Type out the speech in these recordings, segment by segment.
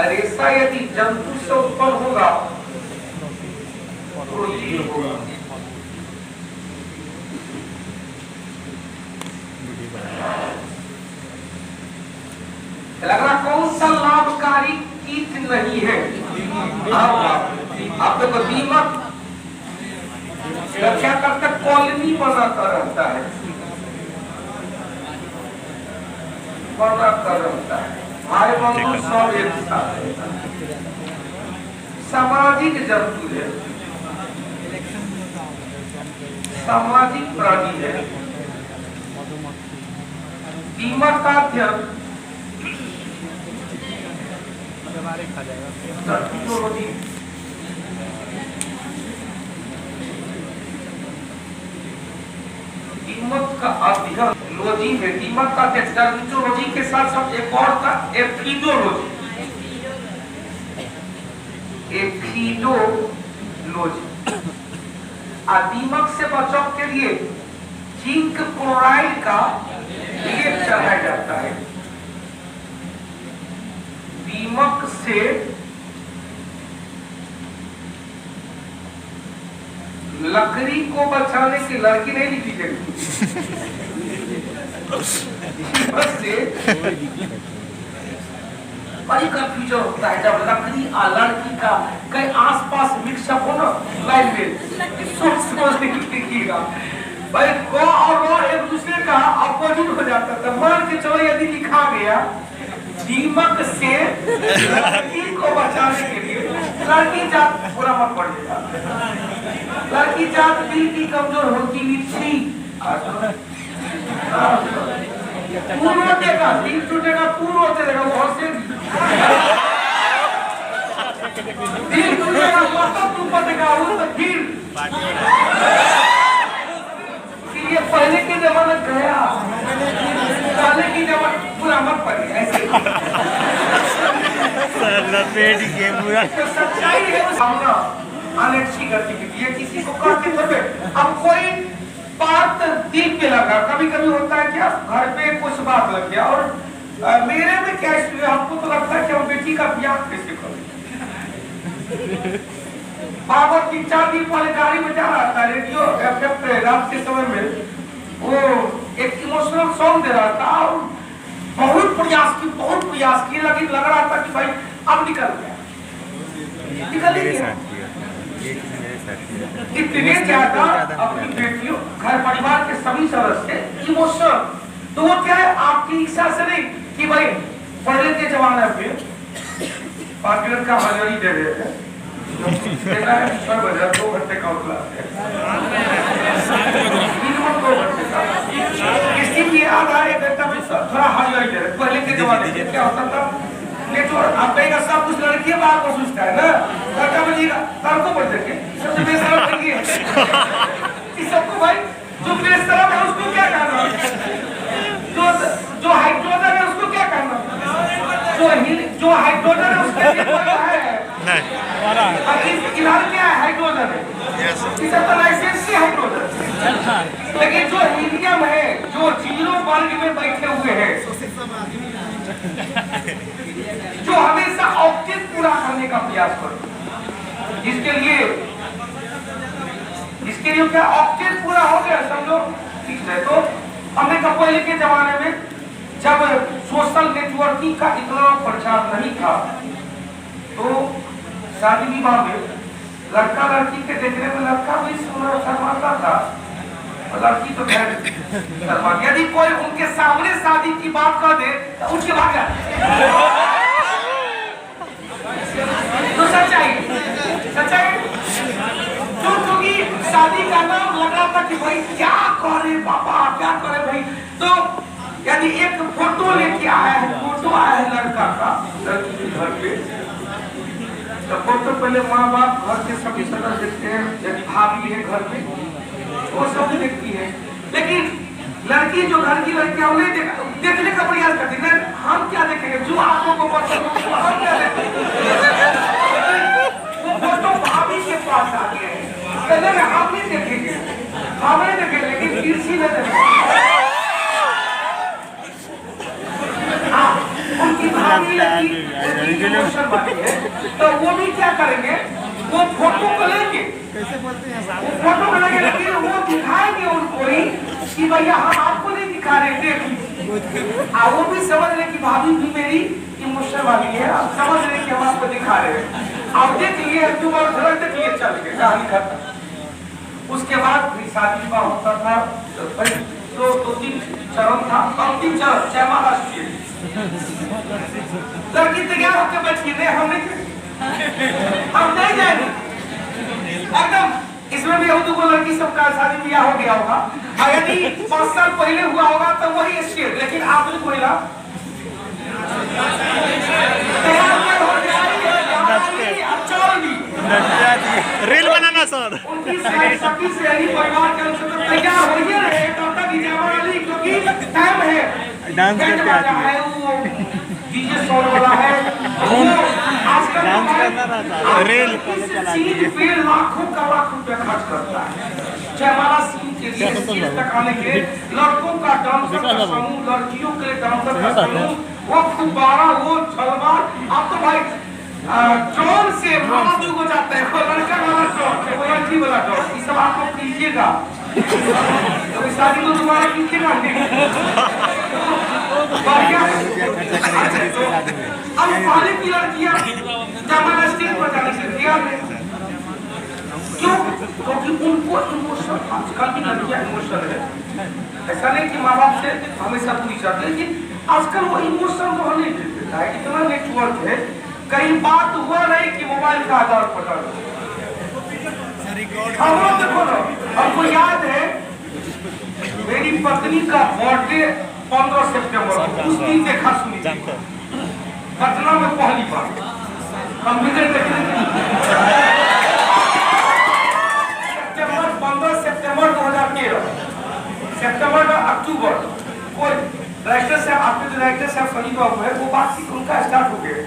रेशा यदि जंतु से उत्पन्न होगा तो जीव होगा। लग रहा कौन सा लाभकारी कीट नहीं है? आप देखो दीमक क्या करता कॉलोनी बनाता रहता है, बनाता रहता है, भाई बंधु सब एक साथ। सामाजिक जंतु है, सामाजिक प्राणी है। दीमक का अध्ययन दीमक का अध्ययन लॉजी है। दीमक का टर्मिनोलॉजी के साथ साथ एक और था एफिडोलॉजी। एफिडोलॉजी दीमक से बचाव के लिए जिंक क्लोराइड का लेप चढ़ाया जाता है। दीमक से लकड़ी को बचाने की लड़की नहीं लिखी गई बड़ी कंफ्यूजन होता है जब लकड़ी और लड़की का कहीं आसपास मिक्सअप हो ना लाइन में सोच लिखिएगा भाई क और र एक दूसरे का अपोजिट हो जाता था। मान के चलो यदि लिखा गया दीमक से लड़की को बचाने के लिए, लड़की जात पूरा मत पड़ेगा, लड़की जात दिल की कमजोर होती मिट्टी पूर्ण होतेगा, दिल टूटेगा पूर्ण होते रहेगा, बहुत से दिल टूटेगा मतलब तू पड़ेगा वो तो फिर ये पहले के जमाना गया, पहले की जमाना पूरा मत पड़े ऐसे लपेट के पूरा सच्चाई है सामना अनैच्छिक गतिविधि है किसी को करते थोड़े। अब कोई बात दिल पे लगा, कभी कभी होता है क्या घर पे कुछ बात लग गया और मेरे में क्या इसलिए हमको तो लगता है कि हम बेटी का ब्याह कैसे करें। बाबा 3-4 दिन पहले गाड़ी में जा रहा था, रेडियो एफएम पे रात के समय में वो एक इमोशनल सॉन्ग दे रहा था और बहुत प्रयास की लेकिन लग रहा था कि भाई अब निकल गया, निकल ही गया। इतने ज्यादा अपनी बेटियों घर परिवार के सभी सदस्य इमोशनल, तो वो क्या है आपकी इच्छा से नहीं कि भाई पहले के जमाने में 5 मिनट का हाजिरी दे रहे थे 2 घंटे का क्लास है, 2 घंटे का किसी की याद आए थोड़ा हाजिरी दे रहे। पहले के जमाने में क्या होता था नेटवर्क आप कहेगा सब कुछ लड़की बात को सोचता है ना, लड़का बजिएगा तड़को पड़ देंगे सबसे बेशरम लड़की है इस सबको भाई जो बेशरम है उसको क्या करना, जो हाइड्रोजन है उसको क्या करना, जो हाइड्रोजन है उसका इलाज क्या है हाइड्रोजन है इसका लाइसेंस है हाइड्रोजन। लेकिन जो हीलियम है जो 0 वर्ग में बैठे हुए हैं जो हमेशा ऑक्टेव पूरा करने का प्रयास करो, इसके लिए क्या ऑक्टेव पूरा हो गया समझो ठीक है। तो हमने कहा पहले के जमाने में जब सोशल नेटवर्किंग का इतना प्रचार नहीं था तो शादी विवाह में लड़का लड़की के देखने में लड़का भी शर्माता था और लड़की तो शर्मा। यदि कोई उनके सामने शादी की बात कर दे तो उनके भाग जाते तो सच्चाई क्योंकि शादी का नाम लगा था कि भाई क्या करे पापा क्या करे भाई। तो यदि एक फोटो लेके आया है, फोटो आया है लड़का का लड़की के घर पे, तो फोटो पहले माँ बाप घर के सभी सदस्य देखते हैं, यदि भाभी है घर में वो सब देखती है, लेकिन लड़की जो घर की लड़की है देखने का प्रयास करती है। हम क्या देखेंगे जो आपको को पसंद हो हम क्या देखेंगे, वो फोटो भाभी के पास आ गया है पहले में हम नहीं देखेंगे, हम नहीं देखेंगे लेकिन किसी ने देखेंगे तो वो भी क्या करेंगे, वो फोटो को लेंगे, वो फोटो को लेंगे, लेकिन वो दिखाएंगे उनको ही कि भैया हम आपको नहीं दिखा रहे, देख। वो भी समझ रहे कि भाभी भी मेरी इमोशनल वाली है, आप समझ रहे कि हम आपको दिखा रहे हैं, आप देख लिए, तुम्हारा देख लिए, चल गए, कहानी खत्म। उसके बाद फिर शादी विवाह होता था, तो 2-3 चरण था, अंतिम चरण जयमाला स्टेज। लड़की तैयार होकर बैठी, नहीं हम नहीं जाएंगे एकदम। इसमें भी दो लड़की सबका शादी ब्याह हो गया होगा, और यदि 5 साल पहले हुआ होगा तो वही स्टेज, लेकिन आपने कोई ना रील बनाना सर, उनकी सभी सहेली परिवार के अनुसार तैयार हो ही रहे तब तक जयमाली, क्योंकि टाइम है, डांस करते आती है, वो डीजे सॉन्ग वाला है, आजकल डांस करना रहता है, रील चीज पे लाखों का लाख रुपया खर्च करता है। जयमाला सीन के लिए स्टेज तक आने के लिए लड़कों का डांसर का समूह, लड़कियों के लिए डांसर का समूह, वो फुब्बारा, वो छलवार, अब तो भाई ड्रोन से मारा को जाते हैं, वो लड़का वाला ड्रोन, वो लड़की वाला ड्रोन, ये सब आप लोग कीजिएगा, तो शादी को दोबारा कीजिएगा नहीं। अब पहले की लड़कियां जयमाला स्टेज पर जाने से तैयार नहीं, क्यों? क्योंकि उनको इमोशनल, आजकल की लड़कियां इमोशनल है, ऐसा नहीं कि माँ बाप से हमेशा पूरी जाते हैं, लेकिन आजकल वो इमोशनल तो नहीं देता है, इतना नेटवर्क है, कहीं बात हुआ नहीं कि मोबाइल का आधार पकड़ लो। देखो ना, हमको याद है मेरी पत्नी का बर्थडे 15 सितंबर को, उस दिन देखा सुनी पटना में पहली बार हम विजय देखने, सितंबर 15 सितंबर 2013, सितंबर का अक्टूबर, कोई डायरेक्टर साहब, आपके जो डायरेक्टर साहब सनी बाबू है, वो बातचीत उनका स्टार्ट हो गया,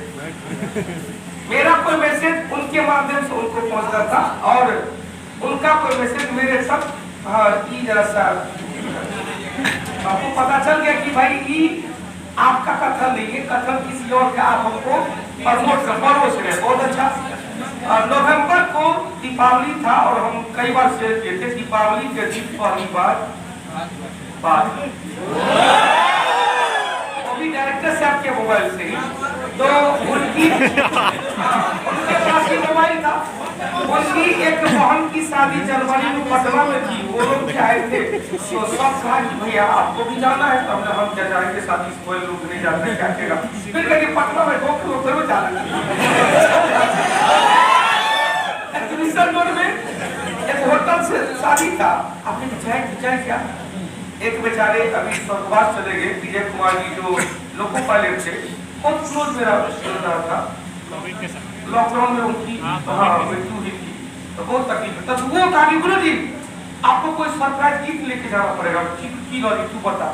मेरा कोई मैसेज उनके माध्यम से उनको पहुंच रहा था, और उनका कोई मैसेज मेरे तक, जरा सा आपको पता चल गया कि भाई ये आपका कथन नहीं है, कथन किसी और का, आप हमको प्रमोट कर परोस रहे, बहुत अच्छा। नवंबर को दीपावली था, और हम कई बार शेयर किए थे, दीपावली के दिन पहली बार डायरेक्टर साहब के मोबाइल से ही, तो उनके पास ही मोबाइल था, उनकी एक बहन की शादी जनवरी में पटना में थी, वो लोग आए थे, तो सब कहा कि भैया आपको भी जाना है, तो हमने हम क्या जाएंगे शादी, कोई लोग नहीं जाते, क्या कहेगा, फिर कहेंगे पटना में डॉक्टर जाना में एक होटल से शादी था, आपने विचार क्या, एक बेचारे अभी स्वर्गवास चले गए विजय कुमार जी, जो लोको पायलट थे, बहुत क्लोज मेरा रिश्तेदार था, लॉकडाउन में उनकी मृत्यु हुई थी, तो बहुत तकलीफ, तब वो कहा गुरु जी आपको कोई सरप्राइज गिफ्ट लेके जाना पड़ेगा, की लॉरी तू बता,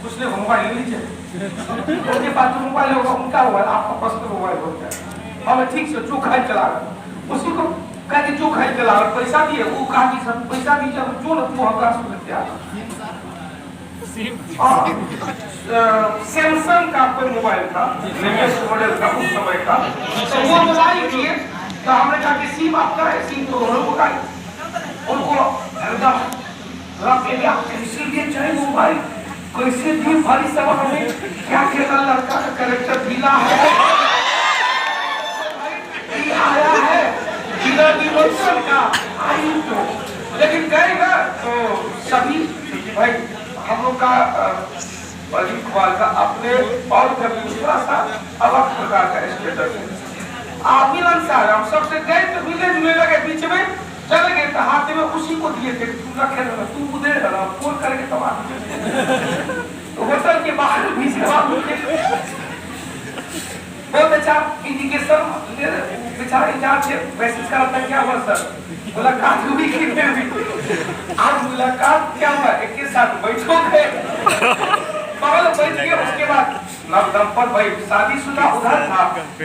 उसने मोबाइल ले लीजिए, उसके पास जो मोबाइल होगा उनका मोबाइल, आपका पर्सनल मोबाइल होता है, हमें ठीक से जो खाई चला रहा, उसी को कह के जो खाई चला रहा, पैसा दिए, वो कहा कि सर पैसा दीजिए, जो ना तू हमारा सुनते आ, सैमसंग का कोई मोबाइल था, लेटेस्ट मॉडल था उस समय का, तो वो मोबाइल दिए, तो हमने कहा कि सिम आपका है, सिम तो उन्होंने उनको एकदम रख लिया, इसीलिए चाहे मोबाइल कैसे भी भारी सब हमें क्या कहता, लड़का का कैरेक्टर ढीला है, आया है बिना इमोशन का, आई तो, लेकिन कहेगा तो सभी भाई हम लोग का अजीत कुमार का अपने और कभी दूसरा सा अलग प्रकार का स्टेटस है। मिलन साहब हम सबसे गए तो मिले जुले लगे, बीच में चले गए तो हाथ में उसी को दिए थे, तू रखे रहना, तू उधर रहना, फोन करके तबाह तो होटल के बाहर भी जवाब बहुत अच्छा इंडिकेशन बेचारा इंचार्ज से मैसेज करता क्या हुआ सर, मुलाकात हुई कि नहीं, आज मुलाकात क्या हुआ, एक के साथ बैठोगे बगल बैठ के, उसके बाद नव दंपत भाई शादीशुदा उधर था,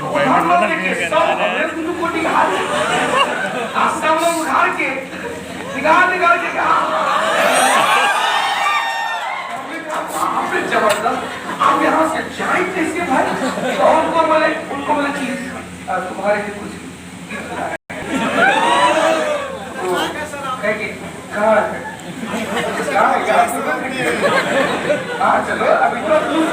उधर लोग के सब हमने दुनू को निकाल सब लोग उधार के निकाल के हमने जबरदस्त, आप यहाँ से जाए कैसे भाई, तुम्हारे लिए कुछ कहाँ है? हाँ चलो अभी तो दूर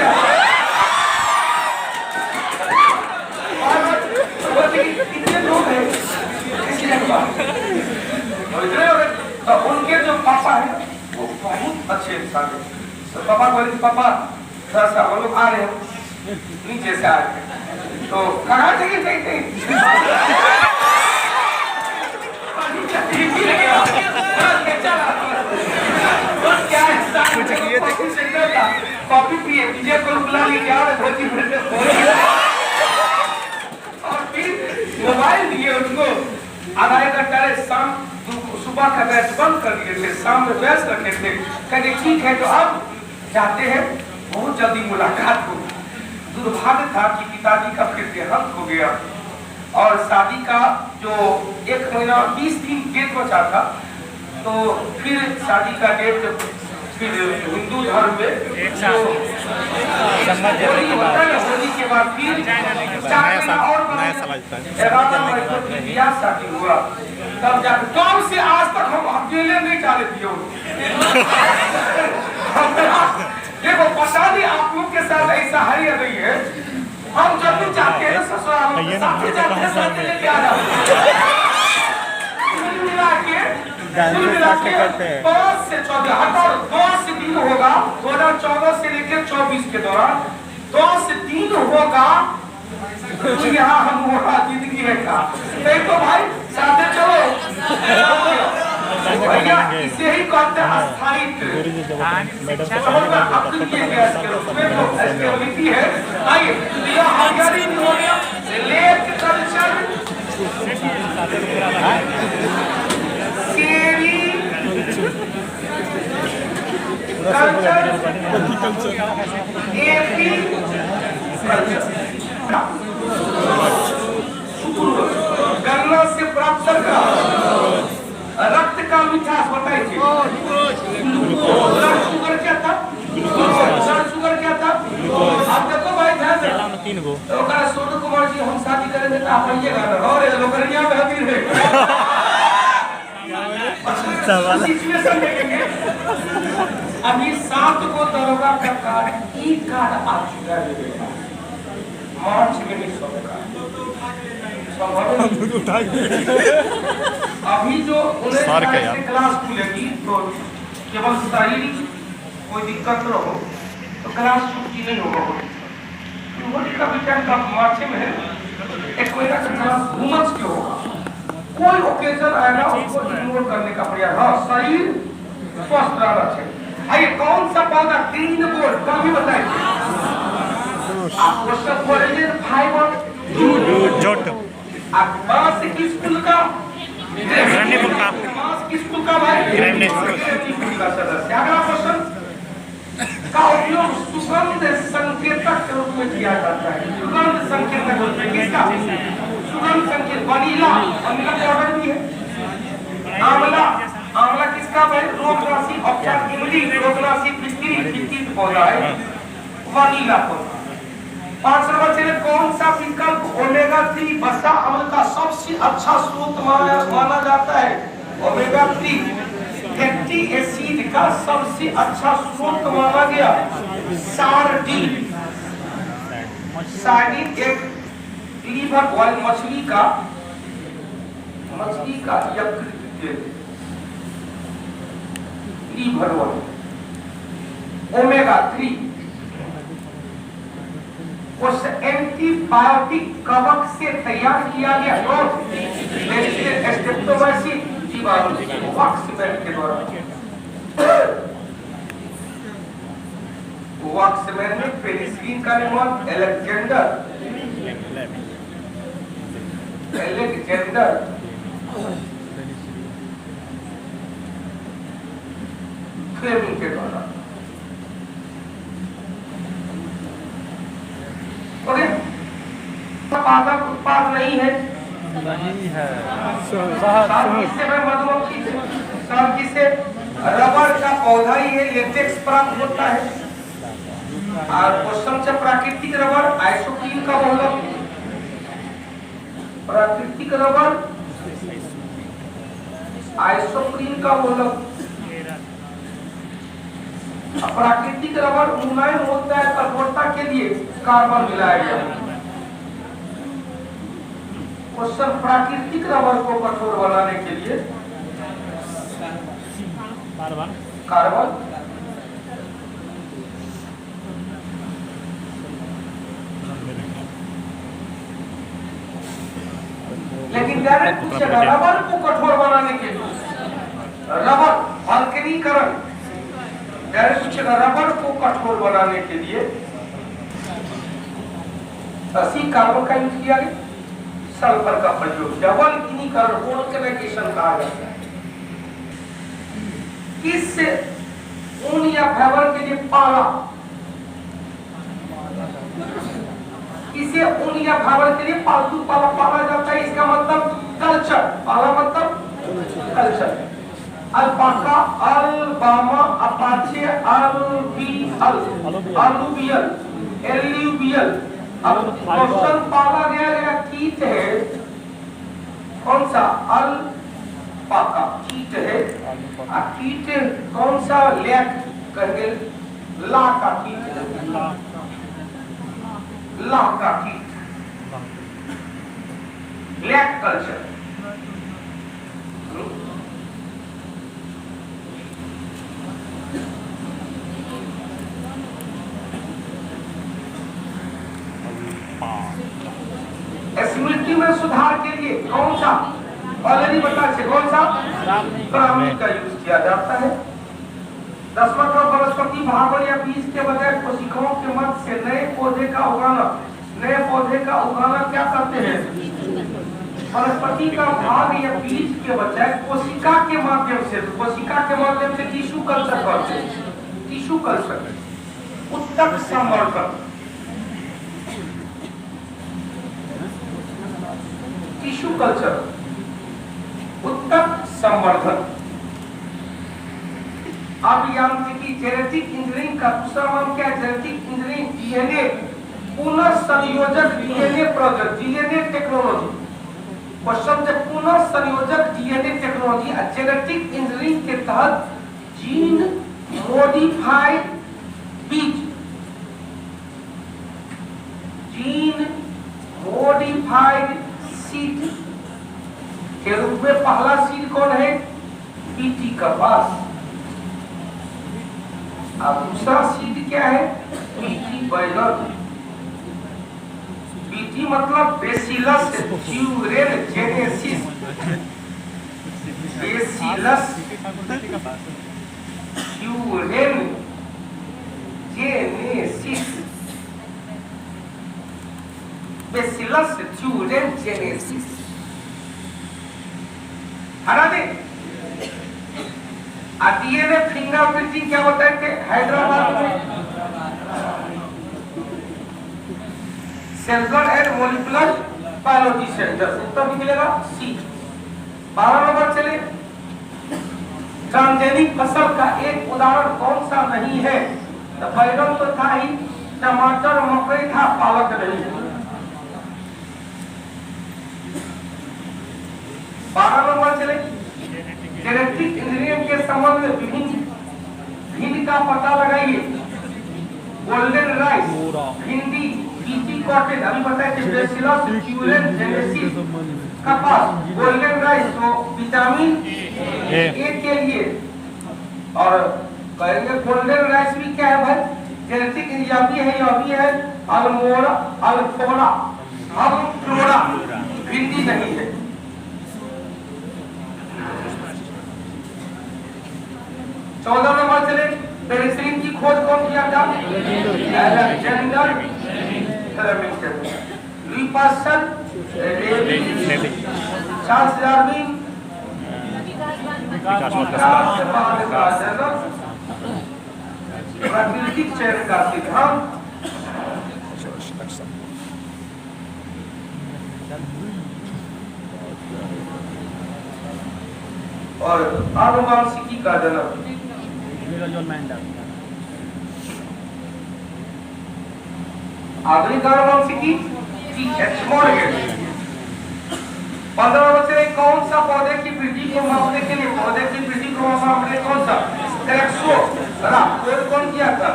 से कितने लोग हैं उनके जो पापा है वो बहुत अच्छे इंसान है। तो पापा बोले पापा थोड़ा सा वो लोग आ रहे हैं नीचे से आ रहे हैं तो कहाँ से कॉफी पिए डीजे को बुला लेके आओ धोती और फिर मोबाइल दिए उनको आधा एक घंटा शाम सुबह का बैच बंद कर दिए थे शाम में बैच रखे थे कहते ठीक है तो अब जाते हैं बहुत जल्दी मुलाकात हो। दुर्भाग्य था कि पिताजी का फिर देहांत हो गया और शादी का जो 1 महीना 20 दिन डेट बचा था तो फिर शादी का डेट फिर हिंदू धर्म में होली के बाद फिर 4 महीना और शादी हुआ तब जाकर कब से आज तक हम अकेले नहीं चाले दिए देखो पता नहीं आप लोग के साथ ऐसा है या नहीं है हम जब भी जाते हैं ससुराल में साथ लेके आ जाते हैं 5 से 14 10 दिन होगा 2014 से लेकर 24 के दौरान 10 दिन होगा यहाँ हम होगा जिंदगी में का तो भाई साथ चलो भैया इसे ही कहते हैं स्थायित्व है। आइए लेक कल्चर एपी गन्ना से प्राप्त सरका रक्त का मिठास बताइए ब्लड शुगर क्या था आप देखो भाई ध्यान से 3 गो सोनू कुमार जी हम शादी करेंगे तो आप आइएगा और लोकरिया में हबीर है सिचुएशन देखेंगे अभी 7 को दरोगा का कार्ड ई कार्ड आ चुका है मार्च में नहीं सोएगा अभी जो क्लास खुलेगी तो केवल शारीरिक कोई दिक्कत न हो तो क्लास छुट्टी नहीं होगा होली का वीकेंड का मार्च में है एक महीना का क्लास घूमच के होगा कोई ओकेजन आएगा उसको इग्नोर करने का प्रयास हाँ शरीर स्वस्थ रहना चाहिए। आइए कौन सा पौधा 3 बोर्ड कभी बताइए आप क्वेश्चन बोलेंगे 5 और जोट आप मास किस स्कूल का मास किस स्कूल का भाई सदस्य अगला क्वेश्चन का उपयोग सुगंध संकेतक के रूप में किया जाता है सुगंध संकेतक रूप में किसका सुगंध संकेत वनीला वनीला पाउडर भी है आंवला आंवला किसका भाई रोगनाशी उपचार इमली रोगनाशी पित्ती पौधा है वनीला पौधा। 5 नंबर चलिए कौन सा विकल्प ओमेगा 3 वसा अम्ल का सबसे अच्छा स्रोत माना जाता है ओमेगा 3 फैटी एसिड का सबसे अच्छा स्रोत माना गया सार्डिन एक लीवर ऑयल मछली का यकृत लीवर ऑयल ओमेगा 3 उस एंटीबायोटिक कवक से तैयार किया गया स्ट्रेप्टोमाइसिन जीवाणु वॉक्समैन के द्वारा वॉक्समैन में पेनिसिलिन का निर्माण एलेक्जेंडर फ्लेमिंग के द्वारा पादप उत्पाद नहीं है मधुमक्खी से रबर का पौधा ही है लेटेक्स प्राप्त होता है और क्वेश्चन से प्राकृतिक रबर आइसोप्रीन का बहुलक प्राकृतिक रबर आइसोप्रीन का मूलक। प्राकृतिक रबर मुलायम होता है, कठोरता के लिए कार्बन मिलाया गया। क्वेश्चन, प्राकृतिक रबर को कठोर बनाने के लिए कार्बन। लेकिन डायरेक्ट पूछेगा रबर को कठोर बनाने के लिए, रबर अल्कनीकरण, डायरेक्ट पूछेगा रबर को कठोर बनाने के लिए सी कार्बन का यूज किया गया, सल्फर का प्रयोग, डबल अल्कनीकरण वोल्केनाइजेशन कहा जाता है। किस ऊन या फाइबर के लिए पाला, इसे ऊन या फाइबर के लिए पालतू पाला पाला जाता है, इसका मतलब कल्चर, पाला मतलब culture. Alpaca, Alabama, Apache, alluvial, alluvial. अब क्वेश्चन पाला गया कीट है, कौन सा? अल्पाका कीट है। कीट कौन सा? लैक कहेंगे, ला का कीट है, ला का कीट, लैक कल्चर। स्मृति में सुधार के लिए कौन सा? ऑलरेडी बता से कौन सा? ब्राह्मी का यूज किया जाता है। 10वां क्रम वनस्पति भागों या बीज के बजाय कोशिकाओं के मध्य से नए पौधे का उगाना, नए पौधे का उगाना क्या कहते हैं? वनस्पति का भाग या बीज के बजाय कोशिका के माध्यम से, कोशिका के माध्यम से टिश्यू कल्चर करते हैं, टिश्यू कल्चर, उत्तक संवर्धन, टिश्यू कल्चर, उत्तक संवर्धन। अब यांत्रिकी, जेनेटिक इंजीनियरिंग का दूसरा नाम क्या है? जेनेटिक इंजीनियरिंग, डीएनए पुनर्संयोजक DNA project, DNA technology. Question से पुनर्संयोजक डीएनए टेक्नोलॉजी जेनेटिक इंजीनियरिंग के तहत जीन मॉडिफाइड बीज, जीन मॉडिफाइड सीड के रूप में पहला सीड कौन है? बीटी कपास। अब दूसरा सीड क्या है? बीटी बैगन। बीटी मतलब बेसिलस च्यूरेनजेनेसिस, बेसिलस च्यूरेनजेनेसिस, बेसिलस च्यूरेनजेनेसिस। हरा दे। डीएनए फिंगरप्रिंटिंग क्या होता है कि हैदराबाद में cellular and molecular biology centre, उत्तर निकलेगा सी। 12 नंबर चले, ट्रांसजेनिक फसल का एक उदाहरण कौन सा नहीं है? तो बैगन तो था ही, टमाटर, मकई था, पालक नहीं। 12 नंबर चले, जेनेटिक इंजीनियरिंग के संबंध में भिंड का पता लगाइए। गोल्डन राइस, भिंडी, बीटी कॉटेज, अभी बताया कि बेसिलस च्यूरेनजेनेसिस, कपास, गोल्डन राइस तो विटामिन ए के लिए। और कहेंगे गोल्डन राइस भी क्या है भाई? जेनेटिक इंजीनियरिंग है, अल्मोड़ा, अल्फोड़ा, अल्फ्लोरा, भिंडी नहीं है। 14 नंबर चले, पेनिसिलिन की खोज कौन किया था? Alexander Fleming. Louis Pasteur, Charles Darwin, प्राकृतिक चयन का सिद्धांत। और आनुवांशिकी का जन्म, आधुनिक आनुवांशिकी टी.एच. मॉर्गन। 15 बच्चे कौन सा पौधे की वृद्धि को मापने के लिए पौधे की वृद्धि को मापने कौन सा टेक्सो कौन किया था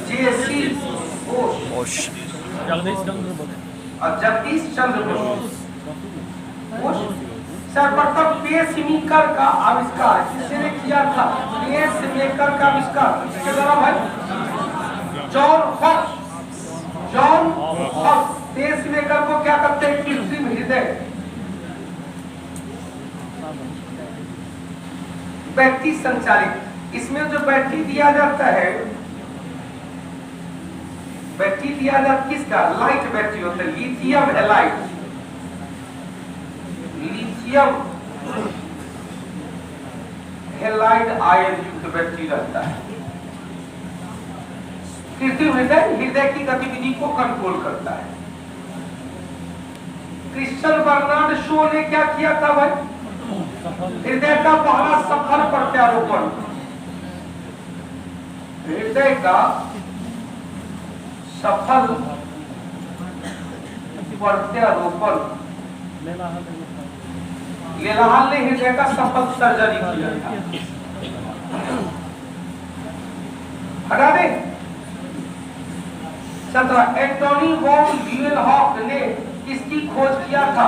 जेसी बोस जगदीश चंद्र बोस सर्वप्रथम पेसमेकर का आविष्कार किसने किया था पेसमेकर का आविष्कार किसके द्वारा भाई जॉन हॉक्स पेसमेकर को क्या करते हैं कृत्रिम हृदय बैटरी संचालित इसमें जो बैटरी दिया जाता है बैटरी दिया जाता किसका लाइट बैटरी होता है लिथियम हैलाइड आयन युक्त बैटरी रहता है कृत्रिम हृदय की गतिविधि को कंट्रोल करता है क्रिश्चियन बर्नार्ड शो ने क्या किया था भाई हृदय का पहला सफल प्रत्यारोपण हृदय का सफल प्रत्यारोपण लेलाहाल ने हृदय का सफल सर्जरी किया था हटा दे 17 एंटोनी वॉन ल्यूवेनहॉक ने किसकी खोज किया था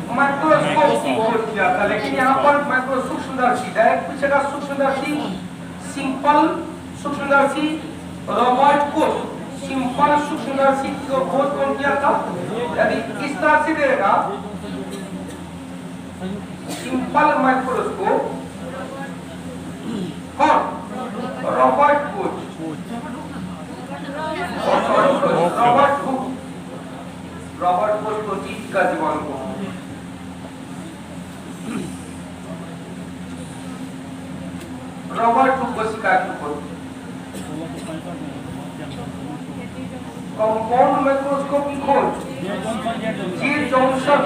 माइक्रोस्कोप की खोज किया था लेकिन यहाँ पर माइक्रो सूक्ष्मदर्शी डायरेक्ट पूछेगा सूक्ष्मदर्शी सिंपल सूक्ष्मदर्शी रॉबर्ट कोच सिंपल सूक्ष्मदर्शी को खोज कौन किया था यदि इस तरह से देगा सिंपल माइक्रोस्कोप कौन रॉबर्ट कोच रॉबर्ट कोच को जीव का जीवन को रॉबर्ट कोशिका की खोज कंपाउंड माइक्रोस्कोप की खोज जे जॉनसन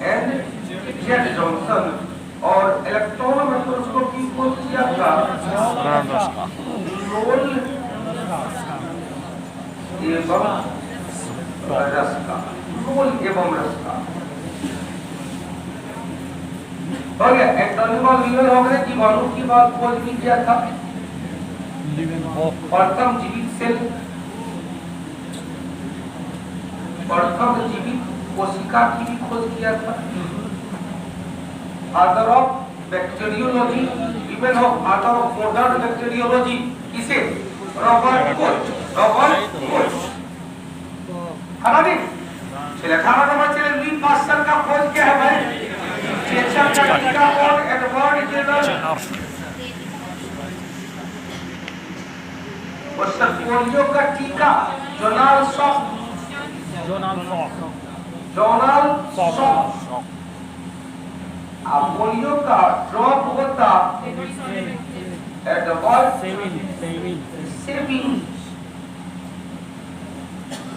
एंड जेड जॉनसन और इलेक्ट्रॉन माइक्रोस्कोप की खोज किया था रोल एवं रस्का हो गया एंटोनी वॉन ल्यूवेनहॉक ने जीवाणु की बात खोज भी किया था प्रथम जीवित सेल प्रथम जीवित कोशिका की भी खोज किया था father of bacteriology Leeuwenhoek father of modern bacteriology किसे रॉबर्ट कोच हटा दे चलिए 18 नंबर चलिए लुई पास्चर का खोज क्या है भाई चेचक का टीका और एडवर्ड जेनर और पोलियो का टीका जोनाल्ड सॉक पोलियो का ड्रॉप होता एडवर्ड सेविंग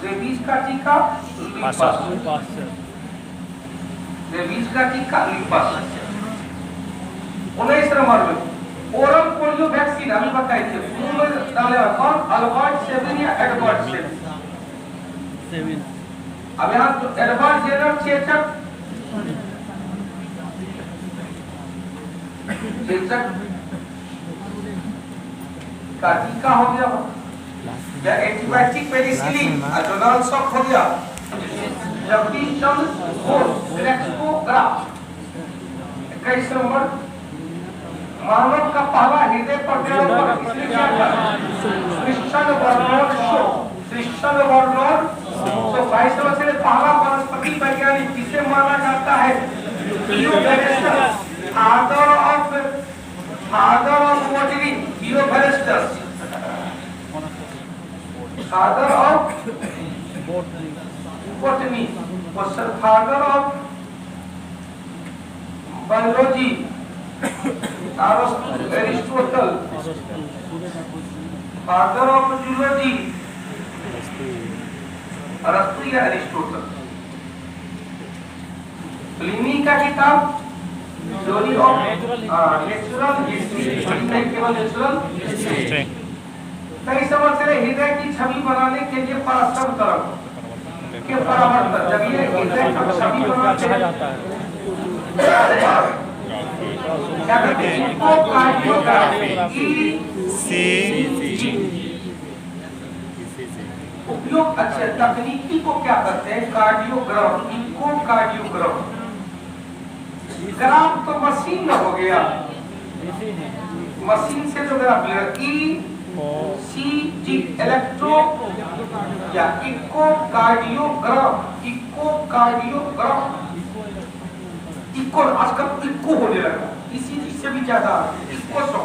रेबीज का टीका रेबीज का टीका लुई पास्चर 19 नंबर में ओरल पोलियो वैक्सीन अभी बताए थे मुंह में डाले कौन अल्बर्ट सेविन या एडवर्ड सेविन अब यहाँ तो एडवर्ड जेनर चेचक का टीका हो गया या एंटीबायोटिक पेनिसिलिन जोनाल्ड सॉक हो गया जगदीश चंद्र बोस ग्रेक्सोग्राफ 21 नंबर मानव का पहला हृदय प्रत्यारोपण इसने किया था क्रिश्चियन बर्नार्ड शो तो 22 नंबर से पहला वनस्पति वैज्ञानिक जिसे माना जाता है father of botany Theophrastus father of botany father of biology Aristotle father of zoology अरस्तु या एरिस्टोटल प्लिनी का किताब थ्योरी ऑफ नेचुरल हिस्ट्री केवल नेचुरल हिस्ट्री कई समझ से हृदय की छवि बनाने के लिए पराश्रम तरंग के परावर्तन, जब ये इंद्रिय सभी बनाते हैं क्या कहते हैं इको कार्डियोग्राफी ECG उपयोग। अच्छा तकनीकी को क्या करते हैं कार्डियोग्राफ, इको कार्डियोग्राफ। ग्राफ तो मशीन में हो गया, मशीन से जो ग्राफ लेगा ECG इलेक्ट्रो या echocardiograph, echocardiograph. Echo आजकल इको होने लगा, ECG से भी ज्यादा इको सो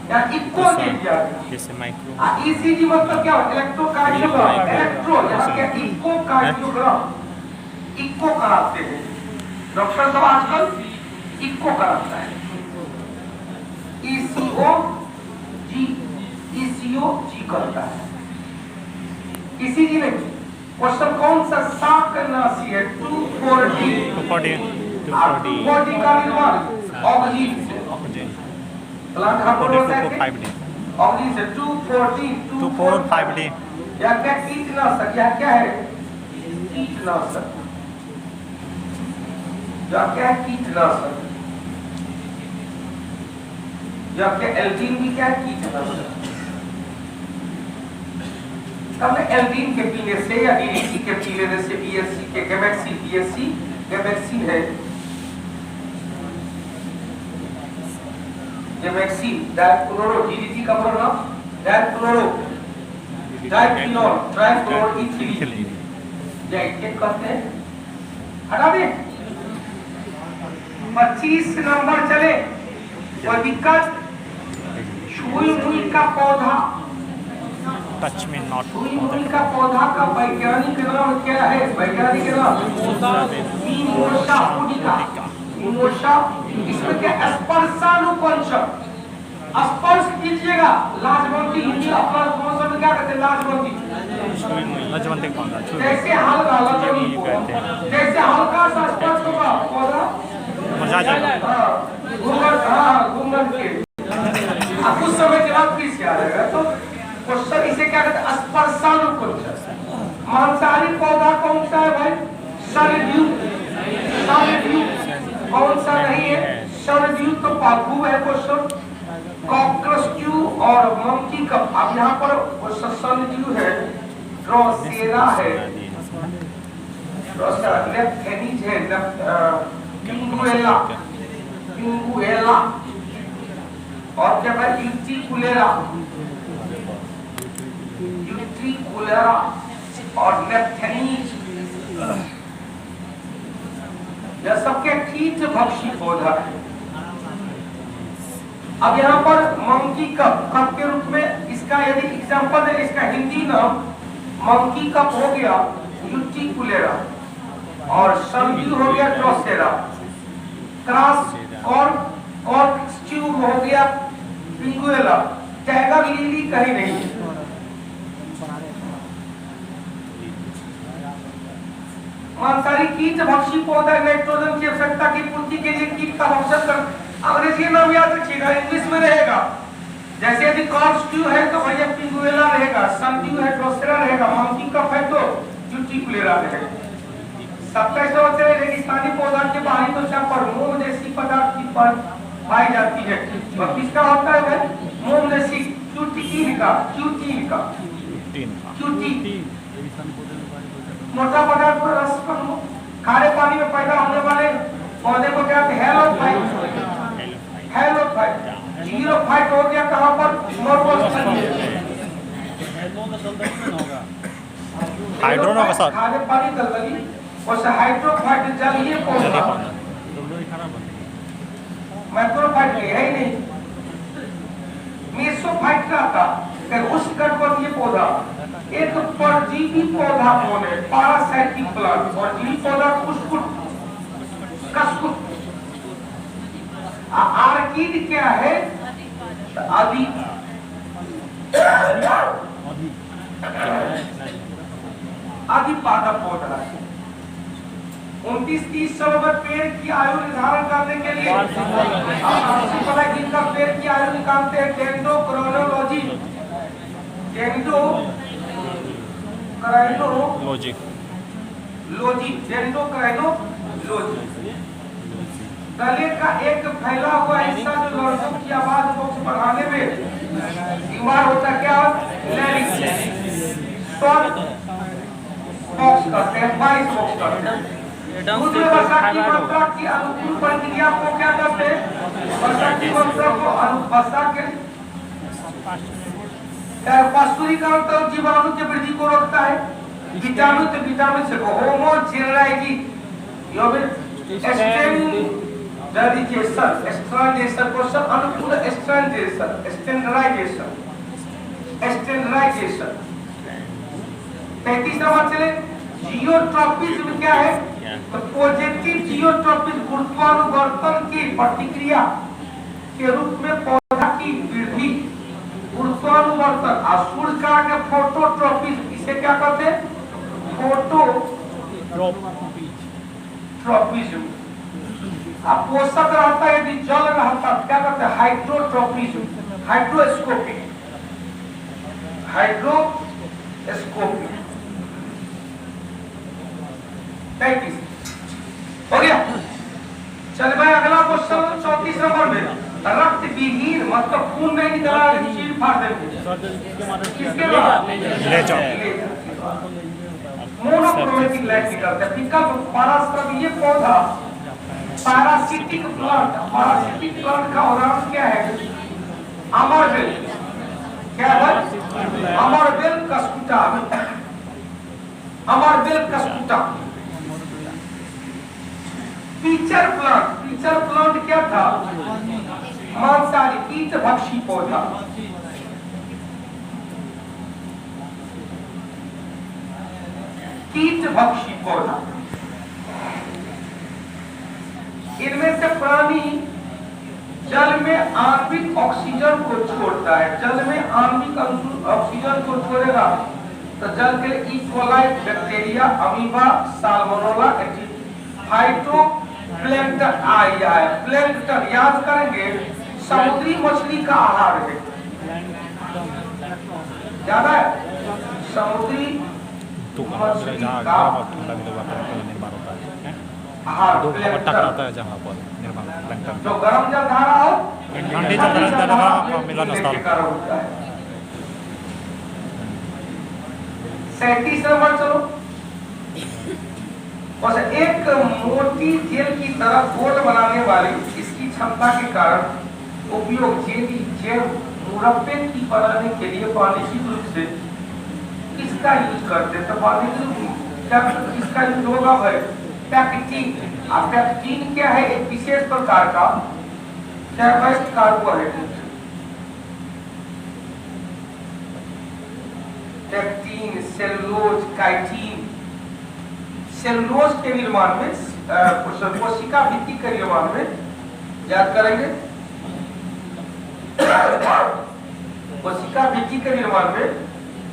या इको दे दिया। जैसे माइक्रो ECG मतलब क्या होता है इलेक्ट्रोकार्डियोग्राफ, इलेक्ट्रो यहाँ के इको कार्डियोग्राफ, इको कराते हैं डॉक्टर साहब आजकल इको कराता है। ECOG करता है, ECG नहीं। क्वेश्चन कौन सा साफ करना है 240 240 का निर्माण ऑक्सीजन से, प्लांट हम लोग होता है ऑक्सीजन से 240 या क्या कीटनाशक या क्या है कीटनाशक, या क्या है कीटनाशक, या क्या एल्डीन भी क्या है कीटनाशक। हमने एल्डीन के पीने से या डीडीटी के पी लेने से बीएससी के गैमेक्सिन है, गैमेक्सिन डायक्लोरो, डीडीटी का पूरा नाम डायक्लोरो डायक्लोर ट्राइक्लोरोइथिलीन क्या कहते हैं। हटा दे 25 नंबर चले। कोई दिक्कत? छुई मुई का पौधा, टच में नॉट छुई मुई का पौधा का वैज्ञानिक नाम क्या है? वैज्ञानिक नाम मिमोसा पुडिका, मिमोसा। इसमें क्या स्पर्शानुकंचक, स्पर्श कीजिएगा लाजवंती, हिंदी अपना मौसम में क्या कहते हैं लाजवंती, लजवंती पौधा जैसे हल्का लजवंती, जैसे हल्का सा स्पर्श होगा पौधा मजा जाएगा। घूमर के कुछ समय के बाद फिर से आ जाएगा। तो क्वेश्चन इसे क्या कहते हैं स्पर्शानुकंचक। मांसाहारी पौधा कौन सा है भाई? सलड्यू, सलड्यू कौन सा नहीं है? सलड्यू तो पालतू है क्वेश्चन। कॉकरोच और मंकी का, अब यहाँ पर सलड्यू है, ड्रोसेरा है, ड्रोसेरा लेफ्टेनिज है, पिंगुएला, पिंगुएला और क्या भाई यूट्रिकुलेरा, यूट्रिकुलेरा और लेफ्टेनिज, यह सबके कीट भक्षी पौधा है। अब यहाँ पर मंकी कप, कप के रूप में इसका यदि एग्जांपल है, इसका हिंदी नाम मंकी कप हो गया यूट्रिकुलेरा और सलड्यू हो गया ड्रोसेरा, क्रॉस कॉर्क ट्यूब हो गया पिंगुएला, टाइगर लिली कहीं नहीं। मांसाहारी कीट भक्षी पौधा नाइट्रोजन की आवश्यकता की पूर्ति के लिए कीट का भक्षण कर, अंग्रेजी नाम याद रखिएगा, इंग्लिश में रहेगा। जैसे यदि कॉर्क्स्क्यू है तो भैया पिंगुएला रहेगा, सलड्यू है ड्रोसेरा रहेगा, मंकी कप है तो यूट्रिकुलेरा रहेगा। 27 रेगिस्तानी पौधा के बाहरी त्वचा पर मोम जैसी पदार्थ की पाई जाती है। और किसका होता है भाई? मोम जैसी क्यूटीन का, मोटा पदार्थ पर रस पर खारे पानी में पैदा होने वाले पौधे को क्या कहते हैं? Halophyte, halophyte. जीरोफाइट हो गया कहाँ पर? हाइड्रोन होगा सर, खारे पानी दलदली और हाइड्रोफाइट जलीय पौधा, मैक्रोफाइट है ही नहीं, मेसोफाइट का था उस कटवर्गीय पौधा। एक परजीवी पौधा कौन है? Parasitic plant. परजीवी पौधा कुसकुट, कसकुट। आर्किड क्या है? आदि आदिपादप पौधा है। 29-30 साल में पेड़ की आयु निर्धारण करने के लिए पेड़ की आयु निकालते हैं डेंड्रोक्रोनोलॉजी, लोजी, डेंड्रोक्राइनोलोजी। गले का एक फैला हुआ हिस्सा जो लड़कों की आवाज बॉक्स बढ़ाने में इस्तेमाल होता है, क्या लैरिंक्स, स्वर बॉक्स करते हैं, वॉइस बॉक्स करते हैं। दूसरे भाषा की मात्रा की अनुकूल प्रक्रिया को क्या करते हैं, भाषा की मात्रा को भाषा के पास्तुरीकरण तो जीवाणु की वृद्धि को रोकता है, विटामिन से होमोजेनाइजी स्टैंडर्डाइजेशन क्वेश्चन अनुकूल स्टैंडर्डाइजेशन 33 नंबर चले। जियोट्रॉपिज्म क्या है, तो पॉजिटिव जियोट्रॉपिज्म गुरुत्वानुवर्तन की प्रतिक्रिया के रूप में पौधा की वृद्धि, गुरुत्वानुवर्तन। और सूर्य का के फोटोट्रॉपिज्म, इसे क्या कहते हैं, फोटोट्रॉपिज्म। अब पोषक रहता है यदि जल रहता क्या कहते हैं, हाइड्रोट्रॉपिज्म, हाइड्रोस्कोपिक, हाइड्रोस्कोपिक। 33 हो गया। चल भाई अगला क्वेश्चन 34 नंबर में, रक्त विहीन मतलब खून नहीं निकला चीर फाड़ देंगे, किसके बाद ले जाओ। मोनोक्रोमेटिक लाइट निकलता है। विकल्प पराश्रम, ये पौधा पैरासिटिक प्लांट, पैरासिटिक प्लांट का उदाहरण क्या है, अमरबेल, क्या है, अमरबेल कस्कुटा, अमरबेल कस्कुटा। पीचर प्लांट क्या था, मांसाहारी कीट भक्षी पौधा। कीट भक्षी पौधा। इनमें से प्राणी जल में आणविक ऑक्सीजन को छोड़ता है, जल में आणविक ऑक्सीजन को छोड़ेगा तो जल के E coli, bacteria, amoeba, salmonella, phytoplankton आया है। प्लैंक्टन याद करेंगे समुद्री मछली का आहार है, ज्यादा है समुद्री मछली का आहार, टकराता है जहाँ पर निर्माण प्लैंक्टन, जो गर्म जल धारा हो, ठंडी जल धारा मिलन स्थल। 37 नंबर चलो। और एक मोटी जेल की तरह गोल बनाने वाली इसकी क्षमता के कारण उपयोग जेल मुरब्बे की बनाने के लिए वाणिज्यिक रूप से किसका यूज करते हैं, तो वाणिज्यिक क्या किसका यूज होगा भाई, पैक्टिन। अब पैक्टिन क्या है, एक विशेष प्रकार का carbohydrate. Pectin, cellulose, chitin. Cellulose के निर्माण में, कोशिका भित्ति के निर्माण में याद करेंगे, कोशिका भित्ति के निर्माण में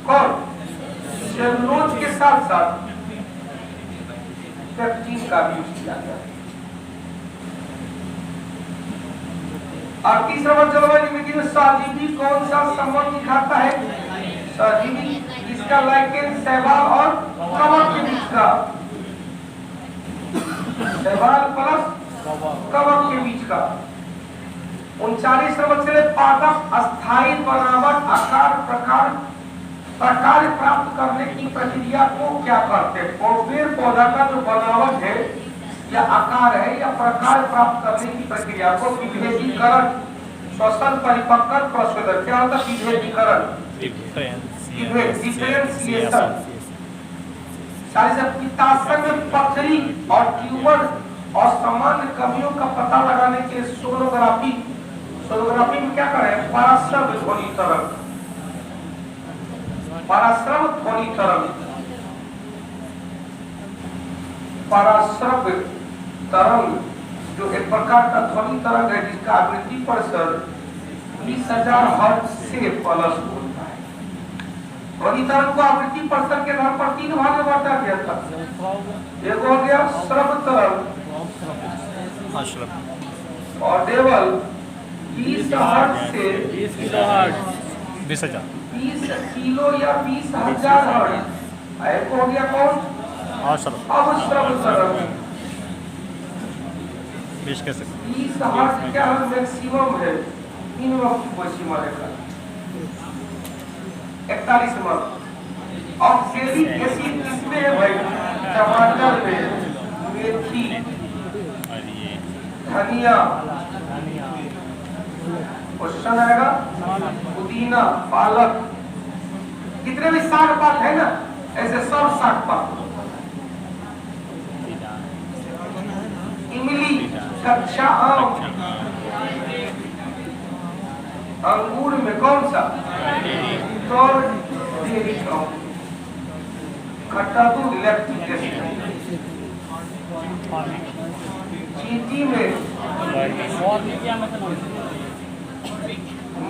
कौन, सेलुलोज के साथ साथ पैक्टिन का भी यूज किया जाता है। और तीसरा जलवायु में सहजीवी कौन सा संबंध दिखाता है, सहजीवी जिसका लाइकेन शैवाल और कवक के बीच का, शैवाल प्लस कवक के बीच का। 39 नंबर चले, पादप अस्थायी बनावट, आकार, प्रकार प्राप्त करने की प्रक्रिया को क्या कहते हैं, और पेड़ पौधा का जो बनावट है या आकार है या प्रकार प्राप्त करने की प्रक्रिया को विभेदीकरण, श्वसन, परिपक्वता, प्रशोधन, क्या होता है विभेदीकरण, डिफरेंशिएशन। पित्ताशय में पथरी और ट्यूमर और सामान्य कमियों का पता लगाने के लिए सोनोग्राफी में क्या करें, पराश्रव ध्वनि तरंग, पराश्रव ध्वनि तरंग, पराश्रव तरंग जो एक प्रकार का ध्वनि तरंग है जिसका आवृत्ति परिसर 20,000 हर्ट्ज से प्लस होता है। ध्वनि तरंग को आवृत्ति परिसर के आधार पर 3 भाग में बांटा गया था। एक हो गया श्रव तरंग और देवल 20 हर्ट्ज से 20,000 20 किलो या 20,000 हर्ट्ज। एक हो गया कौन औसत अवसर 20 के से 20 हर्ट्ज क्या मैक्सिमम है, मिनिमम मैक्सिमम है 41 मर्द। ऑक्सैलिक एसिड किसमें है भाई? टमाटर में, मेथी, धनिया, क्वेश्चन आएगा पुदीना, पालक, जितने भी साग पात है ना, ऐसे सब साग पात। इमली, कच्चा आम, अंगूर में कौन सा? खट्टा दूध, लैक्टिक एसिड। चींटी में,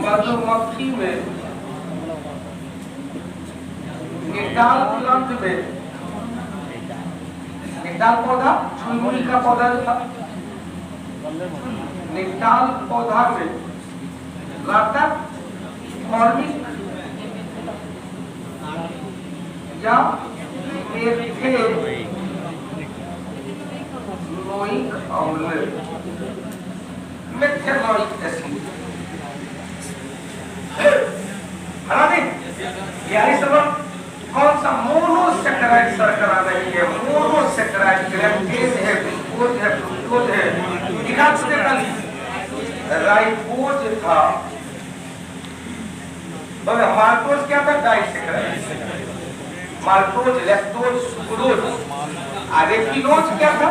मधुमक्खी में, निकटाल प्लांट में, निकटाल पौधा छुई का पौधा जो था, निकटाल पौधा में घातक फॉर्मिक या मेथेनोइक अम्ल, मेथेनोइक एसिड। हरा दे यानी सब कौन सा? मोनोसेकेराइड शर्करा नहीं है, मोनोसेकेराइड ग्लैक्टेज है, ग्लूकोज है, फ्रुक्टोज है, दिखा दे कल राइबोज था, तो माल्टोज क्या था? डाइसेकेराइड। माल्टोज, लैक्टोज, सुक्रोज, और रेफिनोज क्या था?